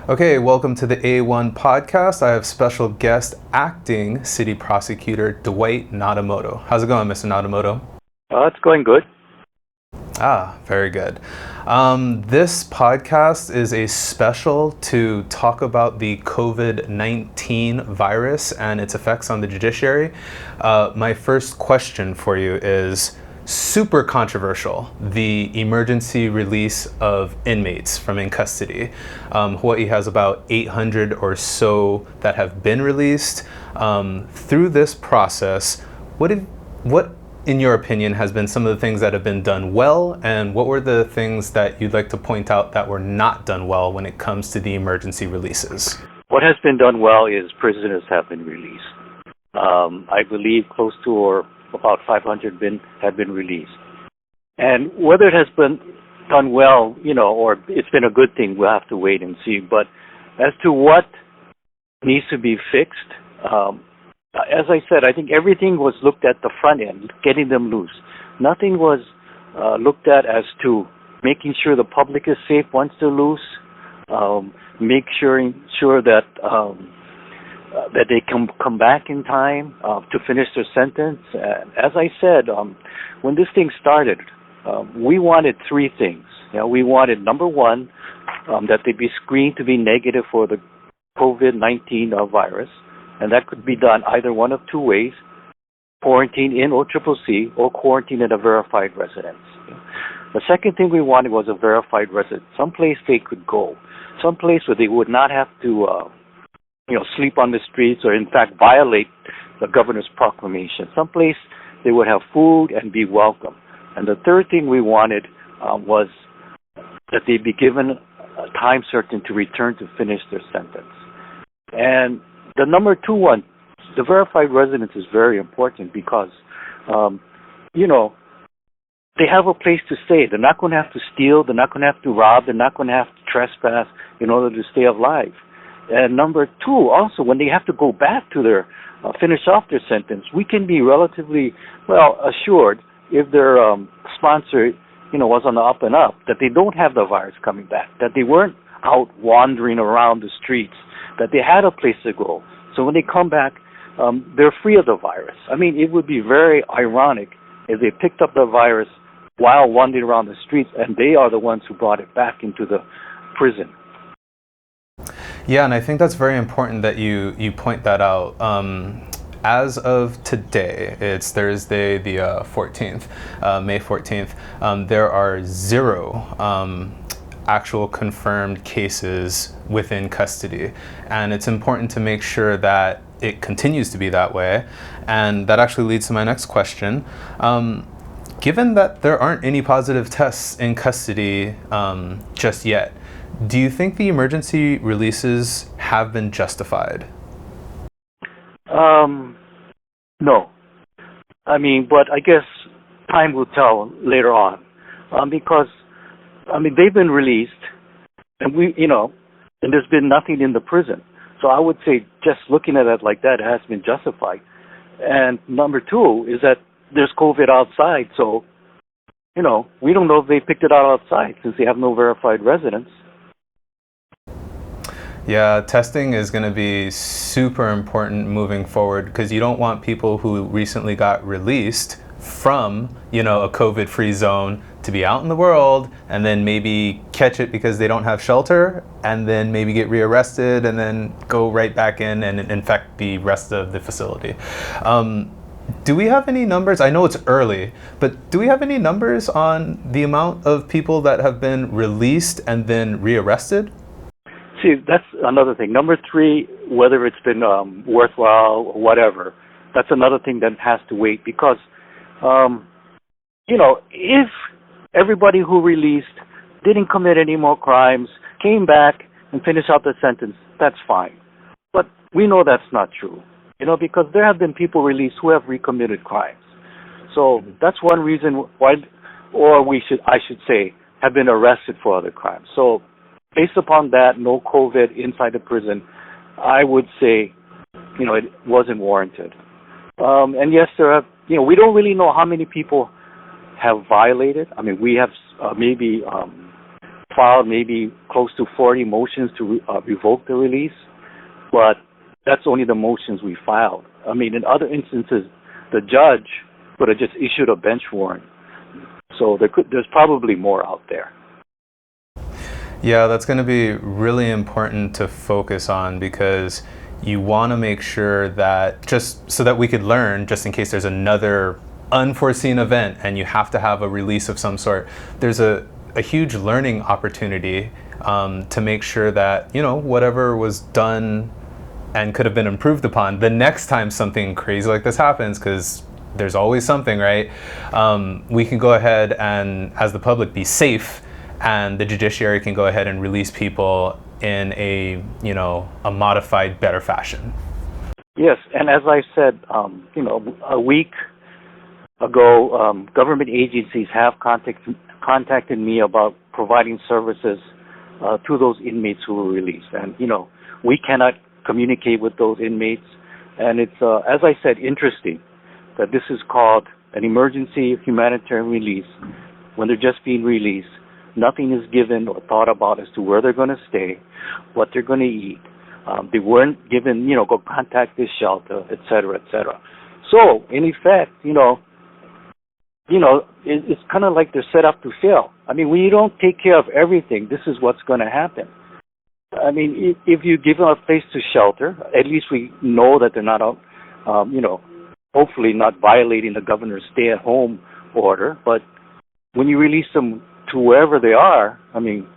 Okay, welcome to the A1 podcast. I have special guest acting City Prosecutor Dwight Nadamoto. How's it going, Mr. Nadamoto? It's going good. Very good. This podcast is a special to talk about the COVID-19 virus and its effects on the judiciary. My first question for you is super controversial: the emergency release of inmates from in custody. Hawaii has about 800 or so that have been released. Through this process, what in your opinion has been some of the things that have been done well, and what were the things that you'd like to point out that were not done well when it comes to the emergency releases? What has been done well is prisoners have been released. I believe close to or about 500 have been released. And whether it has been done well, or it's been a good thing, we'll have to wait and see. But as to what needs to be fixed, as I said, I think everything was looked at the front end, getting them loose. Nothing was looked at as to making sure the public is safe once they're loose, make sure that that they can come back in time to finish their sentence. As I said, when this thing started, we wanted three things. We wanted, number one, that they be screened to be negative for the COVID-19 virus, and that could be done either one of two ways: quarantine in OCCC or quarantine at a verified residence. The second thing we wanted was a verified residence, someplace they could go, someplace where they would not have to sleep on the streets or in fact violate the governor's proclamation, someplace they would have food and be welcome. And the third thing we wanted was that they be given a time certain to return to finish their sentence. And the number two one, the verified residence, is very important because, they have a place to stay. They're not going to have to steal. They're not going to have to rob. They're not going to have to trespass in order to stay alive. And number two, also, when they have to go back to their finish off their sentence, we can be relatively assured, if their sponsor, was on the up and up, that they don't have the virus coming back, that they weren't out wandering around the streets, that they had a place to go. So when they come back, they're free of the virus. I mean, it would be very ironic if they picked up the virus while wandering around the streets, and they are the ones who brought it back into the prison. Yeah, and I think that's very important that you point that out. As of today, it's Thursday the 14th, May 14th, there are 0 actual confirmed cases within custody. And it's important to make sure that it continues to be that way. And that actually leads to my next question. Given that there aren't any positive tests in custody just yet, do you think the emergency releases have been justified? No. But I guess time will tell later on. Because, they've been released, and and there's been nothing in the prison. So I would say just looking at it like that, it has been justified. And number two is that there's COVID outside, so, we don't know if they picked it out outside since they have no verified residence. Yeah, testing is going to be super important moving forward, because you don't want people who recently got released from, a COVID-free zone to be out in the world and then maybe catch it because they don't have shelter, and then maybe get rearrested and then go right back in and infect the rest of the facility. Do we have any numbers? I know it's early, but do we have any numbers on the amount of people that have been released and then rearrested? See, that's another thing. Number three, whether it's been worthwhile or whatever, that's another thing that has to wait because, if everybody who released didn't commit any more crimes, came back and finished out their sentence, that's fine. But we know that's not true, because there have been people released who have recommitted crimes. So that's one reason why, I should say, have been arrested for other crimes. So based upon that, no COVID inside the prison, I would say, it wasn't warranted. And yes, there are, we don't really know how many people have violated. We have maybe filed maybe close to 40 motions to revoke the release, but that's only the motions we filed. I mean, in other instances, the judge could have just issued a bench warrant. So there's probably more out there. Yeah, that's going to be really important to focus on, because you want to make sure that, just so that we could learn, just in case there's another unforeseen event and you have to have a release of some sort, there's a huge learning opportunity to make sure that, you know, whatever was done and could have been improved upon, the next time something crazy like this happens, because there's always something, right? We can go ahead and, as the public, be safe, and the judiciary can go ahead and release people in a, you know, a modified, better fashion. Yes, and as I said, you know, a week ago, government agencies have contacted me about providing services to those inmates who were released, and you know, we cannot communicate with those inmates, and it's, as I said, interesting that this is called an emergency humanitarian release when they're just being released. Nothing is given or thought about as to where they're going to stay, what they're going to eat. They weren't given, you know, go contact this shelter, et cetera, et cetera. So, in effect, you know, it's kind of like they're set up to fail. I mean, when you don't take care of everything, this is what's going to happen. I mean, if you give them a place to shelter, at least we know that they're not, you know, hopefully not violating the governor's stay-at-home order. But when you release them to wherever they are, I mean,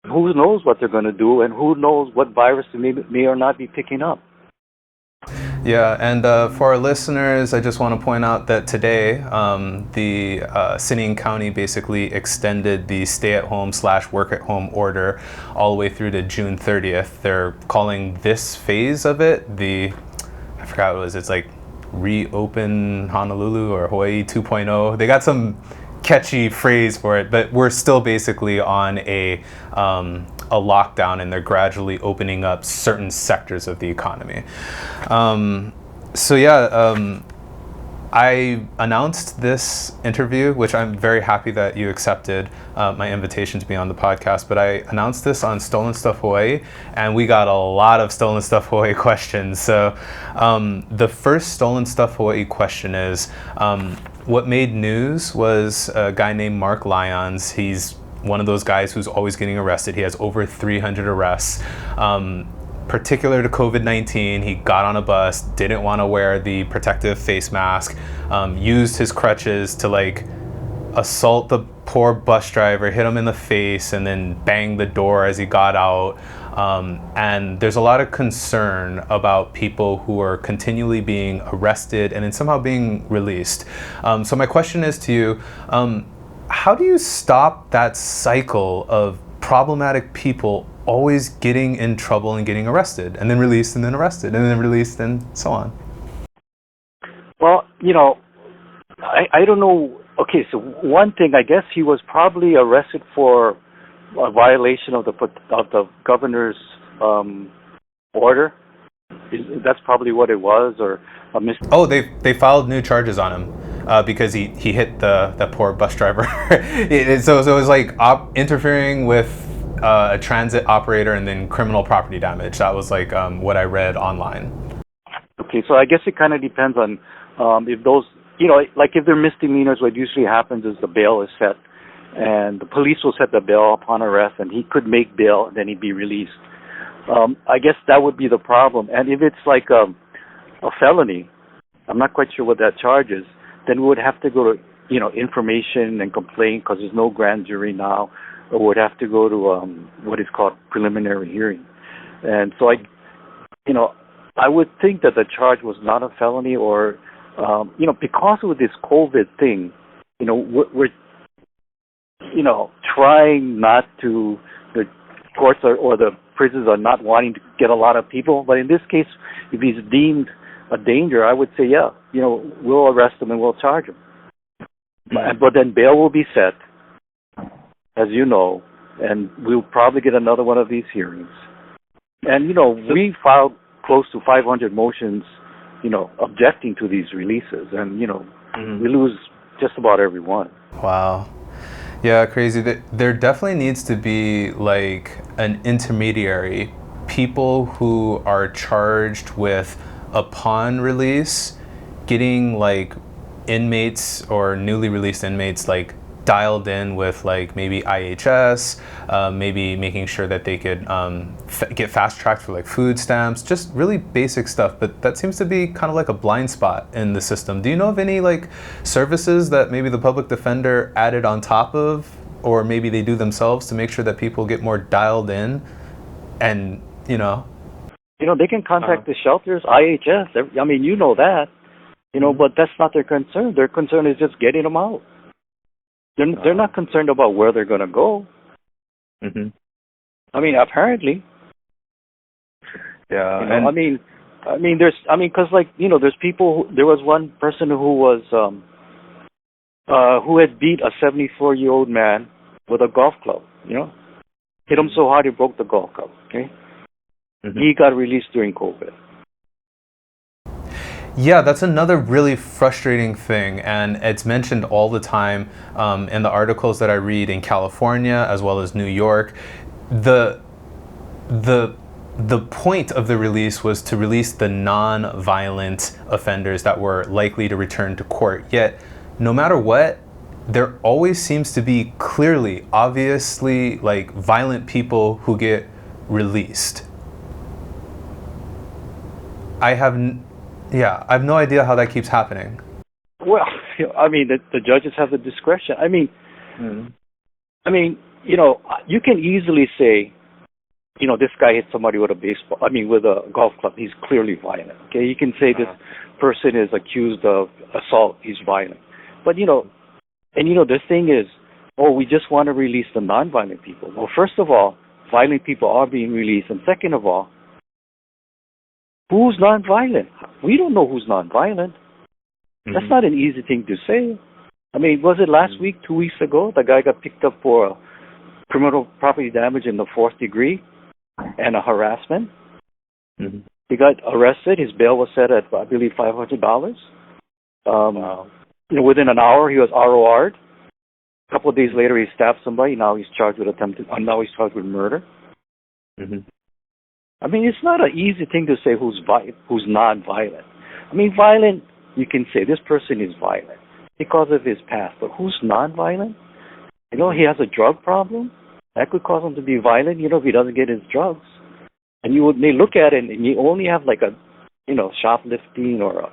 who knows what they're going to do, and who knows what virus they may or not be picking up. Yeah, and for our listeners, I just want to point out that today the city and county basically extended the stay-at-home / work-at-home order all the way through to June 30th. They're calling this phase of it I forgot what it was, it's like Reopen Honolulu or Hawaii 2.0. They got some catchy phrase for it, but we're still basically on a lockdown, and they're gradually opening up certain sectors of the economy. So yeah, I announced this interview, which I'm very happy that you accepted my invitation to be on the podcast, but I announced this on Stolen Stuff Hawaii, and we got a lot of Stolen Stuff Hawaii questions. So the first Stolen Stuff Hawaii question is, what made news was a guy named Mark Lyons. He's one of those guys who's always getting arrested. He has over 300 arrests. Particular to COVID-19, he got on a bus, didn't want to wear the protective face mask, used his crutches to like assault the poor bus driver, hit him in the face, and then bang the door as he got out. And there's a lot of concern about people who are continually being arrested and then somehow being released. So my question is to you, how do you stop that cycle of problematic people always getting in trouble and getting arrested, and then released and then arrested and then released and so on? Well, you know, I don't know. Okay, so one thing, I guess he was probably arrested for a violation of the governor's order. That's probably what it was, or a mistake. Oh, they filed new charges on him because he hit the poor bus driver. So it was like interfering with a transit operator and then criminal property damage. That was like what I read online. Okay, so I guess it kind of depends on if those, you know, like if they're misdemeanors, what usually happens is the bail is set, and the police will set the bail upon arrest, and he could make bail, and then he'd be released. I guess that would be the problem. And if it's like a felony, I'm not quite sure what that charge is, then we would have to go to, you know, information and complaint, because there's no grand jury now, or would have to go to what is called preliminary hearing. And so I would think that the charge was not a felony, or you know, because of this COVID thing, you know, we're you know, trying not to, the courts or the prisons are not wanting to get a lot of people. But in this case, if he's deemed a danger, I would say, yeah, you know, we'll arrest him and we'll charge him. But then bail will be set, as you know, and we'll probably get another one of these hearings. And, you know, we filed close to 500 motions, you know, objecting to these releases. And, you know, we lose just about every one. Wow. Yeah, crazy. There definitely needs to be like an intermediary, people who are charged with, upon release, getting like inmates or newly released inmates like dialed in with like maybe IHS, maybe making sure that they could get fast tracked for like food stamps, just really basic stuff. But that seems to be kind of like a blind spot in the system. Do you know of any like services that maybe the public defender added on top of, or maybe they do themselves to make sure that people get more dialed in and, you know? They can contact the shelters, IHS. I mean, you know that. But that's not their concern. Their concern is just getting them out. They're not concerned about where they're going to go. Mm-hmm. I mean, apparently. Yeah. Because there's people. There was one person who was who had beat a 74-year-old man with a golf club. Hit him so hard he broke the golf club. Okay. Mm-hmm. He got released during COVID. Yeah, that's another really frustrating thing, and it's mentioned all the time in the articles that I read in California as well as New York. The point of the release was to release the non-violent offenders that were likely to return to court. Yet, no matter what, there always seems to be clearly, obviously, like violent people who get released. I have no idea how that keeps happening. Well, I mean, the judges have the discretion. I mean, you can easily say, this guy hit somebody with a golf club. He's clearly violent. Okay, you can say this person is accused of assault. He's violent. But the thing is, we just want to release the non-violent people. Well, first of all, violent people are being released, and second of all, who's nonviolent? We don't know who's nonviolent. Mm-hmm. That's not an easy thing to say. I mean, was it last week, 2 weeks ago, the guy got picked up for criminal property damage in the 4th degree and a harassment? Mm-hmm. He got arrested. His bail was set at, I believe, $500. Wow. Within an hour, he was ROR'd. A couple of days later, he stabbed somebody. Now he's charged with murder. Mm-hmm. I mean, it's not an easy thing to say who's non-violent. I mean, violent, you can say this person is violent because of his past, but who's non-violent? He has a drug problem. That could cause him to be violent, if he doesn't get his drugs. And they look at it and you only have like a, shoplifting or a,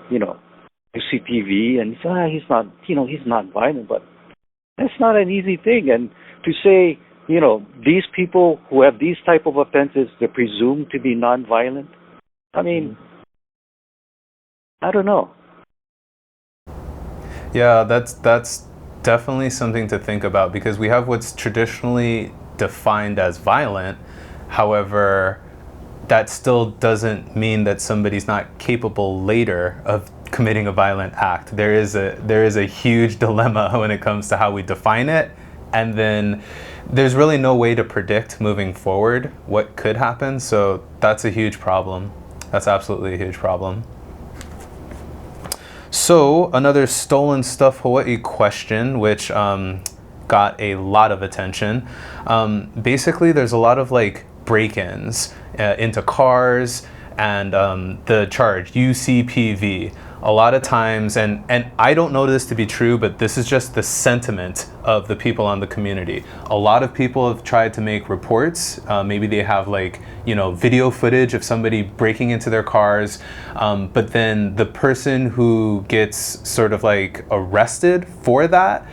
UCPV, and he's not violent, but that's not an easy thing. And to say, these people who have these type of offenses, they're presumed to be nonviolent. I mean, I don't know. Yeah, that's definitely something to think about, because we have what's traditionally defined as violent. However, that still doesn't mean that somebody's not capable later of committing a violent act. There is a huge dilemma when it comes to how we define it, and then there's really no way to predict moving forward what could happen. So that's a huge problem. That's absolutely a huge problem. So another stolen stuff Hawaii question, which got a lot of attention. Basically, there's a lot of like break-ins into cars, and the charge UCPV. A lot of times, and I don't know this to be true, but this is just the sentiment of the people on the community. A lot of people have tried to make reports. Maybe they have video footage of somebody breaking into their cars, but then the person who gets sort of like arrested for that,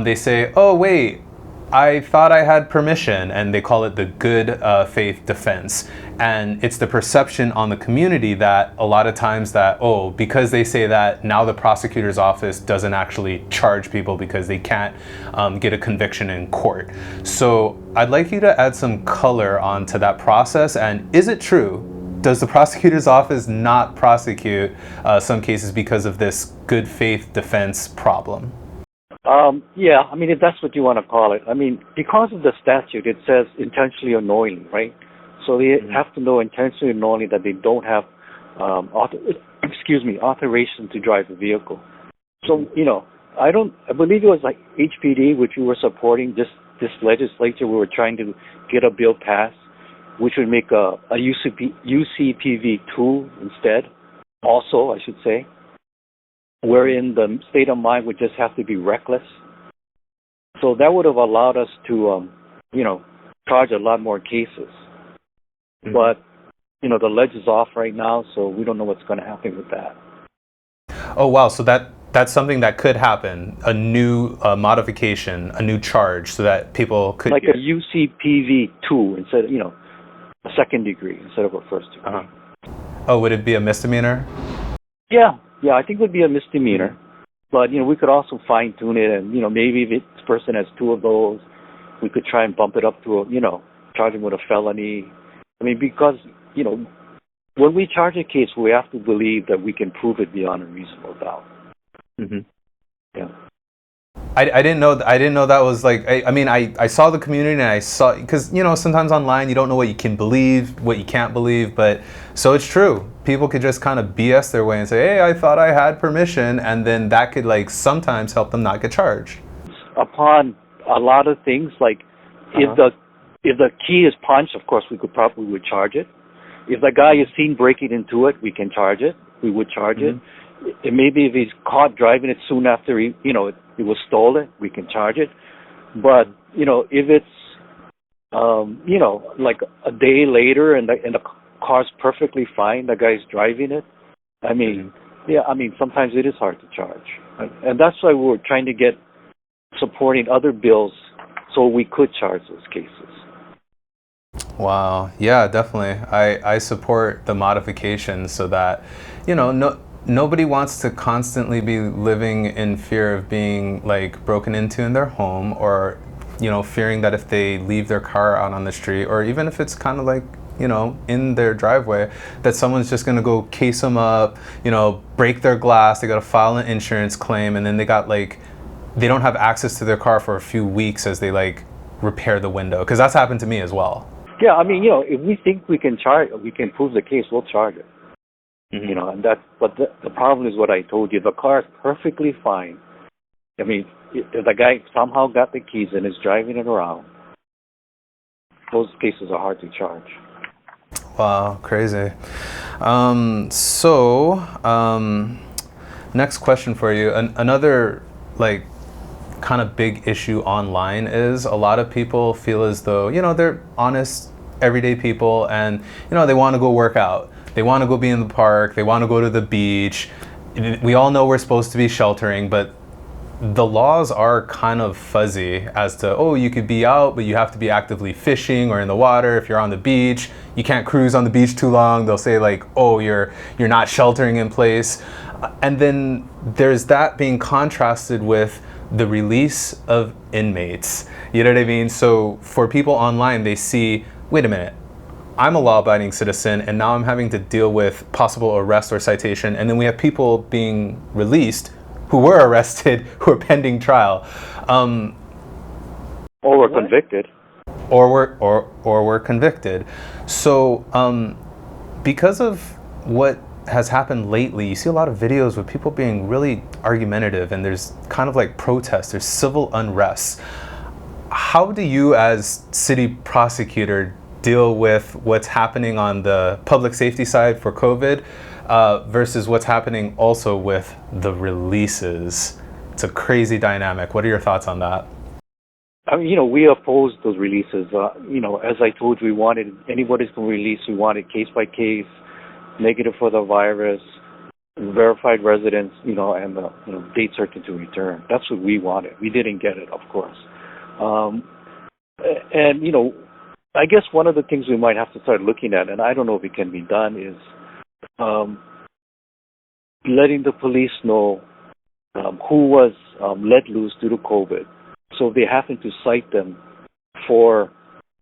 they say, oh wait, I thought I had permission, and they call it the good faith defense. And it's the perception on the community that a lot of times that, because they say that, now the prosecutor's office doesn't actually charge people because they can't get a conviction in court. So I'd like you to add some color onto that process. And is it true? Does the prosecutor's office not prosecute some cases because of this good faith defense problem? Yeah, I mean, if that's what you want to call it. I mean, because of the statute, it says intentionally or knowingly, right? So they have to know intentionally or knowingly that they don't have, authorization to drive the vehicle. So, I believe it was like HPD, which we were supporting, this legislature. We were trying to get a bill passed, which would make a UCPV 2 instead, also, I should say, wherein the state of mind would just have to be reckless. So that would have allowed us to, charge a lot more cases. Mm-hmm. But, the ledge is off right now, so we don't know what's going to happen with that. Oh, wow. So that's something that could happen, a new modification, a new charge, so that people could... Like a UCPV 2 instead of, a second degree instead of a first degree. Uh-huh. Oh, would it be a misdemeanor? Yeah, I think it would be a misdemeanor. But, we could also fine-tune it, and, maybe if this person has 2 of those, we could try and bump it up to, charge him with a felony. I mean, because, when we charge a case, we have to believe that we can prove it beyond a reasonable doubt. Mm-hmm. Yeah. I didn't know that was like, I saw the community, and I saw, because, sometimes online you don't know what you can believe, what you can't believe, but so it's true. People could just kind of BS their way and say, hey, I thought I had permission, and then that could sometimes help them not get charged. Upon a lot of things, like if the key is punched, of course we would charge it. If the guy is seen breaking into it, we can charge it. We would charge it. And maybe if he's caught driving it soon after it was stolen, we can charge it. But if it's like a day later and the car's perfectly fine, the guy's driving it, sometimes it is hard to charge, and that's why we're trying to get supporting other bills so we could charge those cases. Wow. Yeah, definitely. I support the modification so that, nobody wants to constantly be living in fear of being broken into in their home, or, fearing that if they leave their car out on the street, or even if it's kind of in their driveway, that someone's just going to go case them up, break their glass, they got to file an insurance claim, and then they don't have access to their car for a few weeks as they repair the window, because that's happened to me as well. Yeah, if we think we can prove the case, we'll charge it. Mm-hmm. But the problem is what I told you. The car is perfectly fine. If the guy somehow got the keys and is driving it around, those cases are hard to charge. Wow, crazy. Next question for you. Another kind of big issue online is a lot of people feel as though, they're honest, everyday people, and, they want to go work out. They want to go be in the park. They want to go to the beach. We all know we're supposed to be sheltering, but the laws are kind of fuzzy as to, you could be out, but you have to be actively fishing or in the water. If you're on the beach, you can't cruise on the beach too long. They'll say you're not sheltering in place. And then there's that being contrasted with the release of inmates. You know what I mean? So for people online, they see, wait a minute, I'm a law-abiding citizen, and now I'm having to deal with possible arrest or citation, and then we have people being released who were arrested, who are pending trial, or were convicted, or were convicted. So because of what has happened lately, you see a lot of videos with people being really argumentative, and there's kind of protests, there's civil unrest. How do you, as city prosecutor, deal with what's happening on the public safety side for COVID versus what's happening also with the releases? It's a crazy dynamic. What are your thoughts on that? We opposed those releases. As I told you, we wanted anybody's going to release. We wanted case by case, negative for the virus, verified residents, and date certain to return. That's what we wanted. We didn't get it, of course. I guess one of the things we might have to start looking at, and I don't know if it can be done, is letting the police know who was let loose due to COVID. So if they happen to cite them for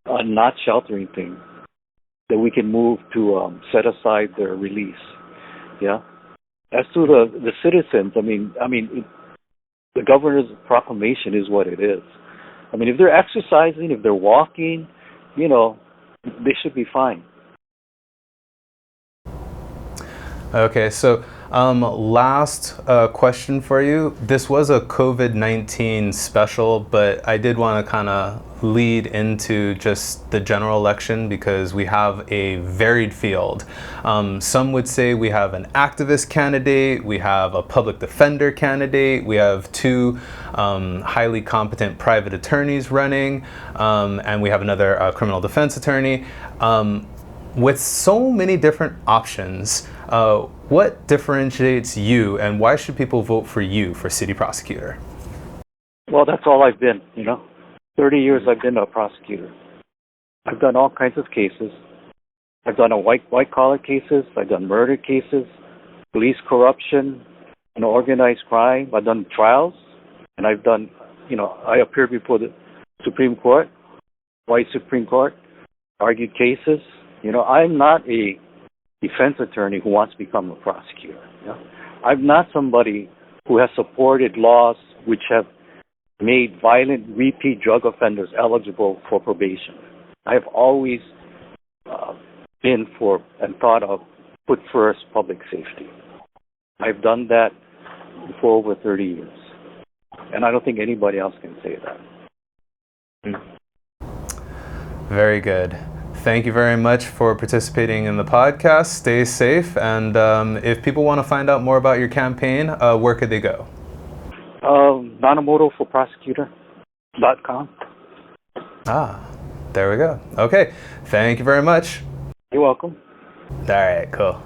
a not sheltering thing, that we can move to set aside their release. Yeah. As to the citizens, the governor's proclamation is what it is. If they're exercising, if they're walking, they should be fine. Okay, so Last question for you. This was a COVID-19 special, but I did want to kind of lead into just the general election because we have a varied field. Some would say we have an activist candidate, we have a public defender candidate, we have two highly competent private attorneys running, and we have another criminal defense attorney. With so many different options, what differentiates you, and why should people vote for you for city prosecutor? Well, that's all I've been, 30 years I've been a prosecutor. I've done all kinds of cases. I've done white-collar cases. I've done murder cases, police corruption, organized crime. I've done trials, and I've done, I appeared before the Supreme Court, white Supreme Court, argued cases. I'm not a defense attorney who wants to become a prosecutor. I'm not somebody who has supported laws which have made violent repeat drug offenders eligible for probation. I have always been for and thought of put first public safety. I've done that for over 30 years, and I don't think anybody else can say that. Very good. Thank you very much for participating in the podcast. Stay safe, and if people want to find out more about your campaign, where could they go? Nadamoto for prosecutor.com. There we go. Okay. Thank you very much. You're welcome. All right, cool.